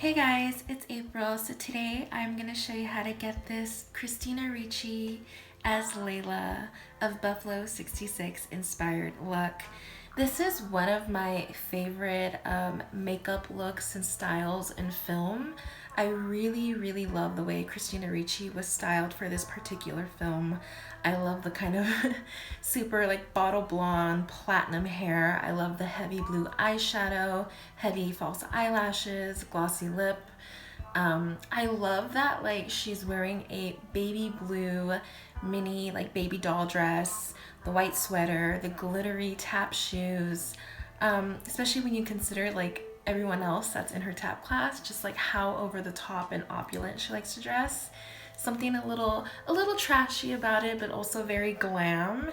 Hey guys, it's April. So today I'm going to show you how to get this Christina Ricci as Layla of Buffalo 66 inspired look. This is one of my favorite makeup looks and styles in film. I really love the way Christina Ricci was styled for this particular film. I love the kind of super like bottle blonde platinum hair. I love the heavy blue eyeshadow, heavy false eyelashes, glossy lip. I love that like she's wearing a baby blue mini like baby doll dress, the white sweater, the glittery tap shoes, especially when you consider like everyone else that's in her tap class, just like how over the top and opulent she likes to dress. Something a little trashy about it, but also very glam.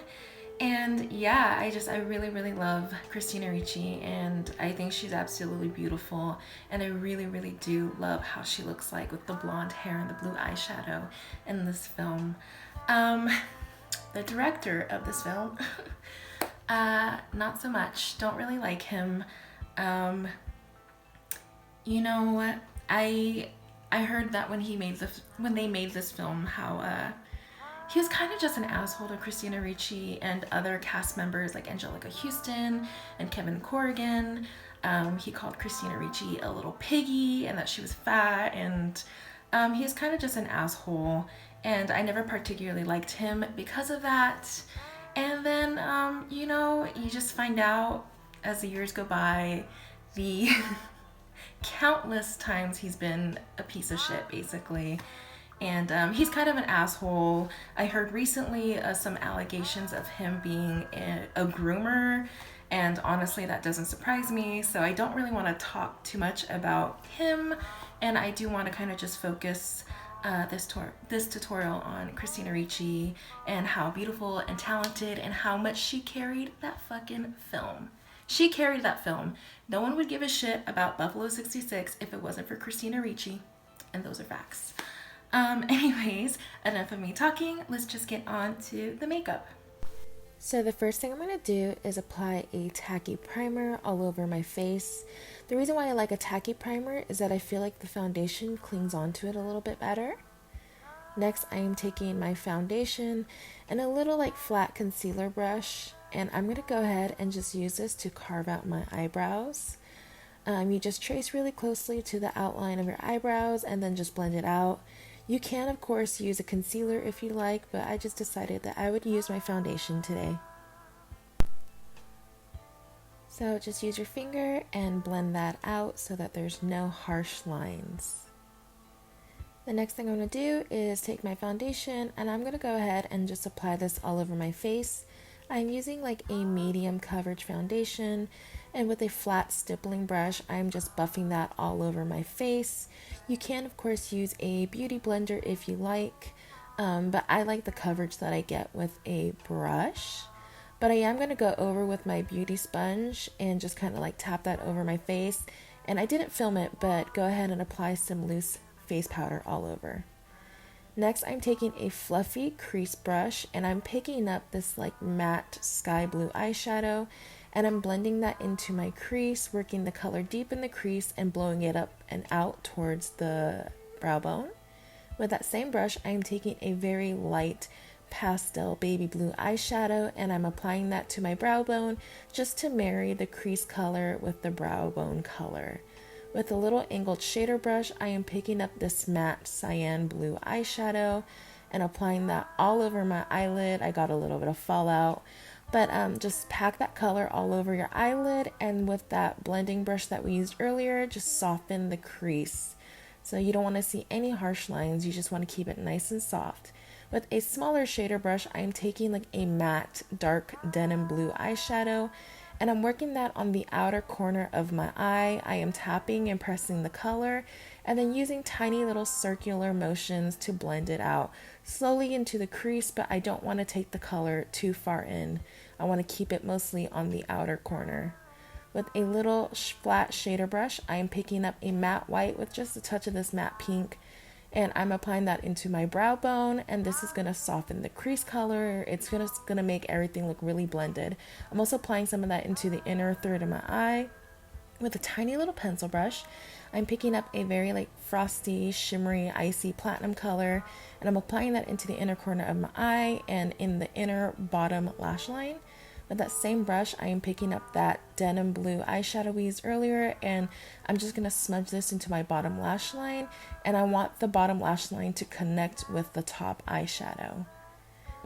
And yeah, I really love Christina Ricci, and I think she's absolutely beautiful. And I really do love how she looks like with the blonde hair and the blue eyeshadow in this film. Um, the director of this film, not so much. Don't really like him. Um, you know, I I heard that when they made this film, how he was kind of just an asshole to Christina Ricci and other cast members like Angelica Houston and Kevin Corrigan. He called Christina Ricci a little piggy and that she was fat, and he was kind of just an asshole. And I never particularly liked him because of that. And then, you just find out as the years go by the countless times he's been a piece of shit, basically. And he's kind of an asshole. I heard recently some allegations of him being a groomer, and honestly, that doesn't surprise me. So I don't really want to talk too much about him, and I do want to kind of just focus this tutorial on Christina Ricci and how beautiful and talented and how much she carried that fucking film. She carried that film. No one would give a shit about Buffalo 66 if it wasn't for Christina Ricci, and those are facts. Anyways, enough of me talking. Let's just get on to the makeup. So the first thing I'm going to do is apply a tacky primer all over my face. The reason why I like a tacky primer is that I feel like the foundation clings onto it a little bit better. Next, I am taking my foundation and a little like flat concealer brush, and I'm going to go ahead and just use this to carve out my eyebrows. You just trace really closely to the outline of your eyebrows and then just blend it out. You can, of course, use a concealer if you like, but I just decided that I would use my foundation today. So just use your finger and blend that out so that there's no harsh lines. The next thing I'm going to do is take my foundation, and I'm going to go ahead and just apply this all over my face. I'm using like a medium coverage foundation, and with a flat stippling brush, I'm just buffing that all over my face. You can, of course, use a beauty blender if you like, but I like the coverage that I get with a brush. But I am going to go over with my beauty sponge and just kind of like tap that over my face. And I didn't film it, but go ahead and apply some loose face powder all over. Next, I'm taking a fluffy crease brush, and I'm picking up this like matte sky blue eyeshadow, and I'm blending that into my crease, working the color deep in the crease and blowing it up and out towards the brow bone. With that same brush, I'm taking a very light pastel baby blue eyeshadow, and I'm applying that to my brow bone just to marry the crease color with the brow bone color. With a little angled shader brush, I am picking up this matte cyan blue eyeshadow and applying that all over my eyelid. I got a little bit of fallout, but just pack that color all over your eyelid, and with that blending brush that we used earlier, just soften the crease. So you don't want to see any harsh lines, you just want to keep it nice and soft. With a smaller shader brush, I'm taking like a matte dark denim blue eyeshadow, and I'm working that on the outer corner of my eye. I am tapping and pressing the color and then using tiny little circular motions to blend it out slowly into the crease, but I don't want to take the color too far in. I want to keep it mostly on the outer corner. With a little flat shader brush, I am picking up a matte white with just a touch of this matte pink, and I'm applying that into my brow bone, and this is going to soften the crease color. It's going to make everything look really blended. I'm also applying some of that into the inner third of my eye. with a tiny little pencil brush, I'm picking up a very like frosty, shimmery, icy platinum color, and I'm applying that into the inner corner of my eye and in the inner bottom lash line. With that same brush, I am picking up that denim blue eyeshadow we used earlier, and I'm just going to smudge this into my bottom lash line, and I want the bottom lash line to connect with the top eyeshadow.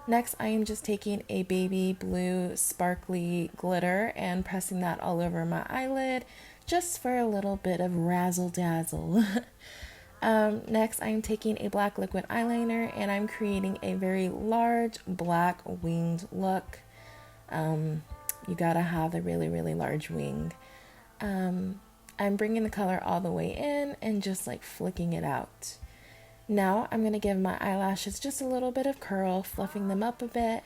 Next, I am just taking a baby blue sparkly glitter and pressing that all over my eyelid, just for a little bit of razzle dazzle. Next, I'm taking a black liquid eyeliner and I'm creating a very large black winged look. You gotta have a really, really large wing. I'm bringing the color all the way in and just like flicking it out. Now I'm going to give my eyelashes just a little bit of curl, fluffing them up a bit.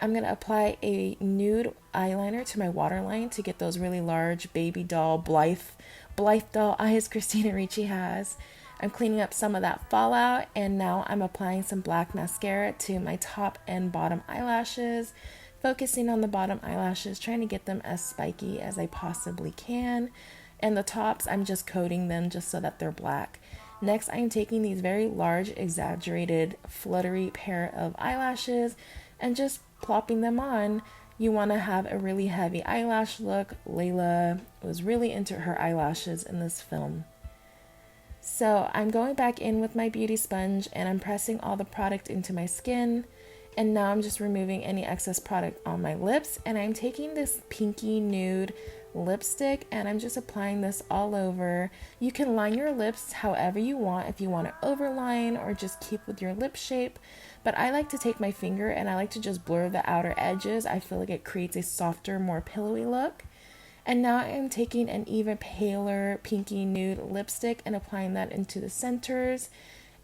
I'm going to apply a nude eyeliner to my waterline to get those really large baby doll Blythe doll eyes Christina Ricci has. I'm cleaning up some of that fallout, and now I'm applying some black mascara to my top and bottom eyelashes, focusing on the bottom eyelashes, trying to get them as spiky as I possibly can. And the tops, I'm just coating them just so that they're black. Next, I'm taking these very large, exaggerated, fluttery pair of eyelashes and just plopping them on. You want to have a really heavy eyelash look. Layla was really into her eyelashes in this film. So I'm going back in with my beauty sponge and I'm pressing all the product into my skin. And now I'm just removing any excess product on my lips, and I'm taking this pinky nude lipstick and I'm just applying this all over. You can line your lips however you want, if you want to overline or just keep with your lip shape, but I like to take my finger and I like to just blur the outer edges. I feel like it creates a softer, more pillowy look. And now I'm taking an even paler pinky nude lipstick and applying that into the centers,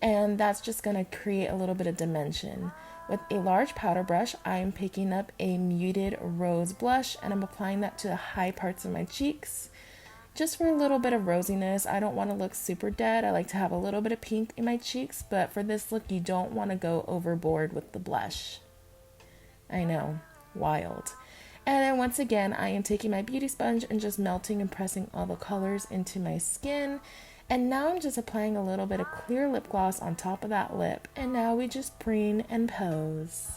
and that's just going to create a little bit of dimension. With a large powder brush, I'm picking up a muted rose blush and I'm applying that to the high parts of my cheeks, just for a little bit of rosiness. I don't want to look super dead. I like to have a little bit of pink in my cheeks, but for this look, you don't want to go overboard with the blush. I know, wild. And then once again, I am taking my beauty sponge and just melting and pressing all the colors into my skin. And now I'm just applying a little bit of clear lip gloss on top of that lip. And now we just preen and pose.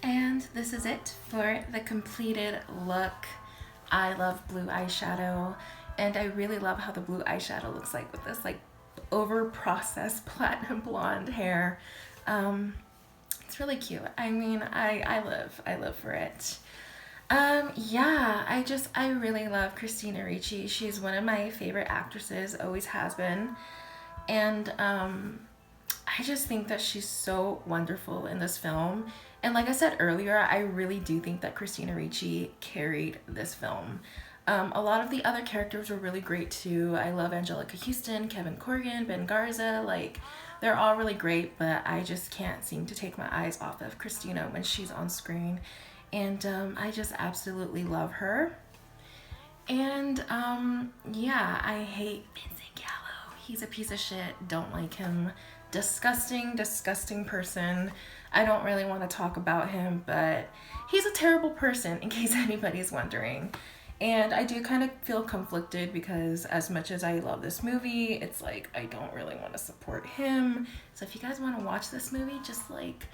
And this is it for the completed look. I love blue eyeshadow, and I really love how the blue eyeshadow looks like with this like over processed platinum blonde hair. It's really cute. I mean, I live for it. Yeah, I really love Christina Ricci. She's one of my favorite actresses, always has been. And I just think that she's so wonderful in this film. And like I said earlier, I really do think that Christina Ricci carried this film. A lot of the other characters were really great too. I love Angelica Houston, Kevin Corrigan, Ben Garza, like they're all really great, but I just can't seem to take my eyes off of Christina when she's on screen. And I just absolutely love her. And yeah, I hate Vincent Gallo. He's a piece of shit. Don't like him. Disgusting, disgusting person. I don't really want to talk about him, but he's a terrible person, in case anybody's wondering. And I do kind of feel conflicted because as much as I love this movie, it's like I don't really want to support him. So if you guys want to watch this movie, just like,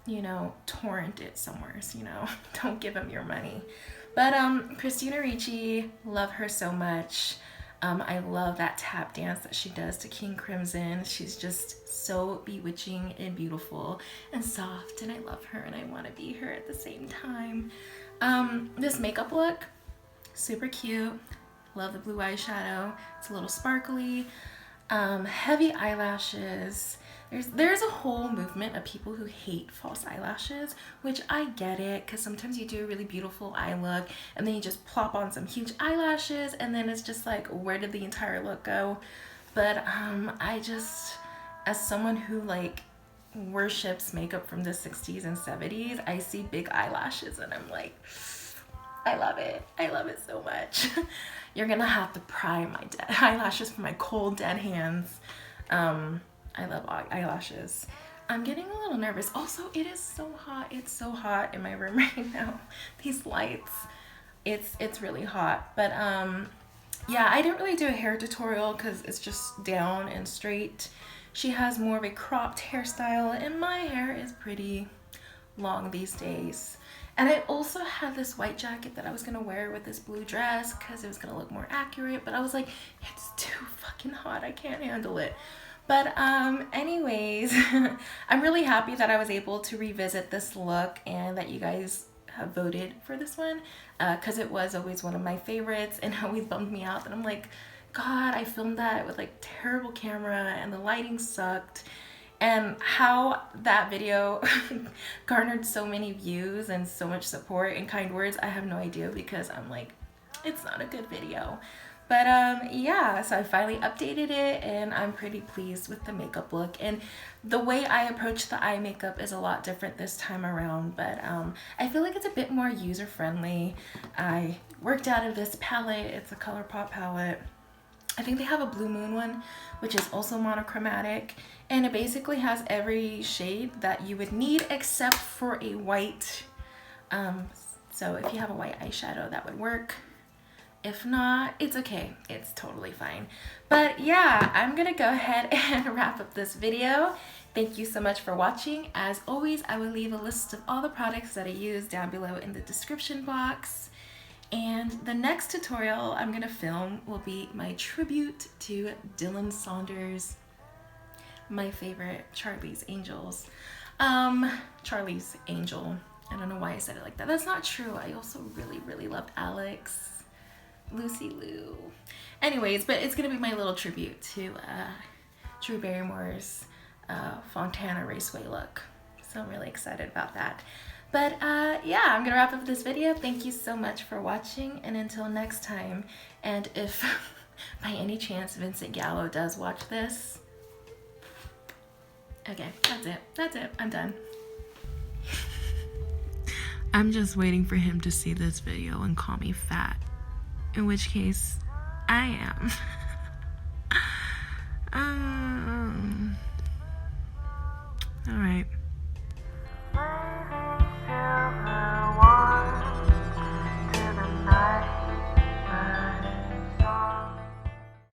you know, torrent it somewhere, you know, don't give him your money. But Christina Ricci, love her so much. I love that tap dance that she does to King Crimson. She's just so bewitching and beautiful and soft, and I love her and I want to be her at the same time. This makeup look, super cute. Love the blue eyeshadow. It's a little sparkly. Heavy eyelashes. There's a whole movement of people who hate false eyelashes, which I get it, because sometimes you do a really beautiful eye look and then you just plop on some huge eyelashes and then it's just like, where did the entire look go? But I just, as someone who like worships makeup from the 60s and 70s, I see big eyelashes and I'm like, I love it. I love it so much. You're gonna have to pry my eyelashes from my cold dead hands. I love eyelashes. I'm getting a little nervous. Also, it is so hot. It's so hot in my room right now. These lights, it's really hot. But yeah, I didn't really do a hair tutorial because it's just down and straight. She has more of a cropped hairstyle, and my hair is pretty long these days. And I also had this white jacket that I was gonna wear with this blue dress because it was gonna look more accurate, but I was like, it's too fucking hot, I can't handle it. But anyways, I'm really happy that I was able to revisit this look and that you guys have voted for this one, because it was always one of my favorites and always bummed me out that I'm like, God, I filmed that with like terrible camera and the lighting sucked. And how that video garnered so many views and so much support and kind words, I have no idea, because I'm like, it's not a good video. But yeah, so I finally updated it and I'm pretty pleased with the makeup look. And the way I approach the eye makeup is a lot different this time around, but I feel like it's a bit more user-friendly. I worked out of this palette. It's a ColourPop palette. I think they have a Blue Moon one, which is also monochromatic, and it basically has every shade that you would need except for a white. So if you have a white eyeshadow, that would work. If not, it's okay. It's totally fine. But yeah, I'm gonna go ahead and wrap up this video. Thank you so much for watching. As always, I will leave a list of all the products that I use down below in the description box. And the next tutorial I'm gonna film will be my tribute to Dylan Saunders, my favorite Charlie's Angels. Charlie's Angel. I don't know why I said it like that. That's not true. I also really loved Alex, Lucy Lou. Anyways, but it's gonna be my little tribute to Drew Barrymore's Fontana Raceway look. So I'm really excited about that. But yeah, I'm gonna wrap up this video. Thank you so much for watching, and until next time. And if by any chance Vincent Gallo does watch this, okay, that's it, I'm done. I'm just waiting for him to see this video and call me fat, in which case I am.